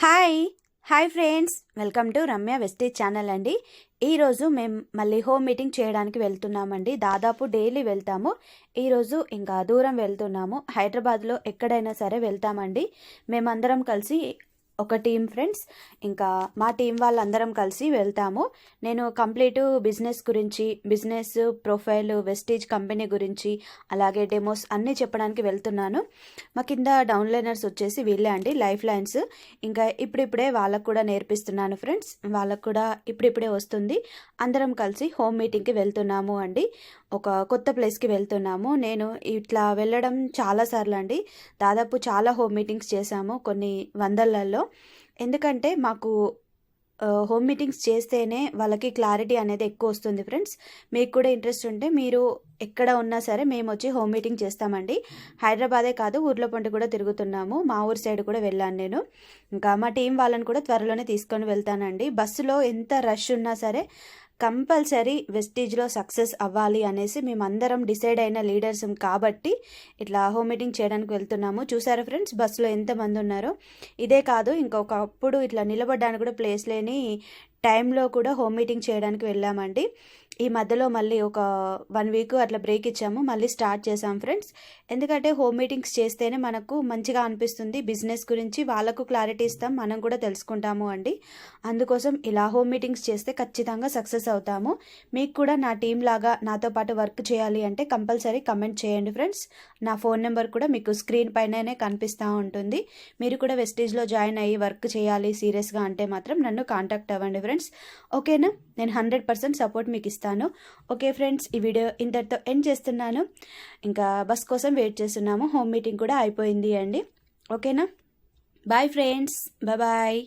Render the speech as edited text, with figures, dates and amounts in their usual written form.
Hi hi friends, welcome to Ramya వెస్టేజ్ channel అండి. ఈరోజు మేము మళ్ళీ హోమ్ మీటింగ్ చేయడానికి వెళ్తున్నామండి. దాదాపు డైలీ వెళ్తాము. ఈరోజు ఇంకా దూరం వెళ్తున్నాము. హైదరాబాద్లో ఎక్కడైనా సరే వెళ్తామండి. మేమందరం కలిసి ఒక టీం ఫ్రెండ్స్, ఇంకా మా టీం వాళ్ళందరం కలిసి వెళ్తాము. నేను కంప్లీట్ బిజినెస్ గురించి, బిజినెస్ ప్రొఫైల్, వెస్టేజ్ కంపెనీ గురించి, అలాగే డెమోస్ అన్నీ చెప్పడానికి వెళ్తున్నాను. మా కింద డౌన్లైనర్స్ వచ్చేసి వీళ్ళే అండి, లైఫ్ లైన్స్. ఇంకా ఇప్పుడిప్పుడే వాళ్ళకు కూడా నేర్పిస్తున్నాను ఫ్రెండ్స్. వాళ్ళకు కూడా ఇప్పుడిప్పుడే వస్తుంది. అందరం కలిసి హోమ్ మీటింగ్కి వెళ్తున్నాము అండి. ఒక కొత్త ప్లేస్కి వెళ్తున్నాము. నేను ఇట్లా వెళ్ళడం చాలాసార్లు అండి. దాదాపు చాలా హోమ్ మీటింగ్స్ చేశాము, కొన్ని వందలలో. ఎందుకంటే మాకు హోమ్ మీటింగ్స్ చేస్తేనే వాళ్ళకి క్లారిటీ అనేది ఎక్కువ వస్తుంది ఫ్రెండ్స్. మీకు కూడా ఇంట్రెస్ట్ ఉంటే మీరు ఎక్కడ ఉన్నా సరే మేము వచ్చి హోమ్ మీటింగ్ చేస్తామండి. హైదరాబాదే కాదు, ఊర్లో పంట కూడా తిరుగుతున్నాము. మా ఊరు సైడ్ కూడా వెళ్ళాను నేను. ఇంకా మా టీం వాళ్ళని కూడా త్వరలోనే తీసుకొని వెళ్తానండి. బస్సులో ఎంత రష్ ఉన్నా సరే కంపల్సరీ వెస్టీజ్లో సక్సెస్ అవ్వాలి అనేసి మేమందరం డిసైడ్ అయిన లీడర్స్ కాబట్టి ఇట్లా హోమ్ మీటింగ్ చేయడానికి వెళ్తున్నాము. చూసారా ఫ్రెండ్స్, బస్సులో ఎంతమంది ఉన్నారో. ఇదే కాదు, ఇంకొకప్పుడు ఇట్లా నిలబడడానికి కూడా ప్లేస్ లేని టైంలో కూడా హోమ్ మీటింగ్ చేయడానికి వెళ్ళామండి. ఈ మధ్యలో మళ్ళీ ఒక 1 వీక్ అట్లా బ్రేక్ ఇచ్చాము, మళ్ళీ స్టార్ట్ చేసాం ఫ్రెండ్స్. ఎందుకంటే హోమ్ మీటింగ్స్ చేస్తేనే మనకు మంచిగా అనిపిస్తుంది. బిజినెస్ గురించి వాళ్ళకు క్లారిటీ ఇస్తాం, మనం కూడా తెలుసుకుంటాము అండి. అందుకోసం ఇలా హోమ్ మీటింగ్స్ చేస్తే ఖచ్చితంగా సక్సెస్ అవుతాము. మీకు కూడా నా టీం లాగా నాతో పాటు వర్క్ చేయాలి అంటే కంపల్సరీ కమెంట్ చేయండి ఫ్రెండ్స్. నా ఫోన్ నెంబర్ కూడా మీకు స్క్రీన్ పైననే కనిపిస్తూ ఉంటుంది. మీరు కూడా వెస్టేజ్లో జాయిన్ అయ్యి వర్క్ చేయాలి సీరియస్గా అంటే మాత్రం నన్ను కాంటాక్ట్ అవ్వండి ఫ్రెండ్స్. ఓకేనా? నేను 100% సపోర్ట్ మీకు ఇస్తాను. ఓకే ఫ్రెండ్స్, ఈ వీడియో ఇంతటితో ఎండ్ చేస్తున్నాను. ఇంకా బస్ కోసం వెయిట్ చేస్తున్నాము. హోమ్ మీటింగ్ కూడా అయిపోయింది అండి. ఓకేనా? Bye friends, bye.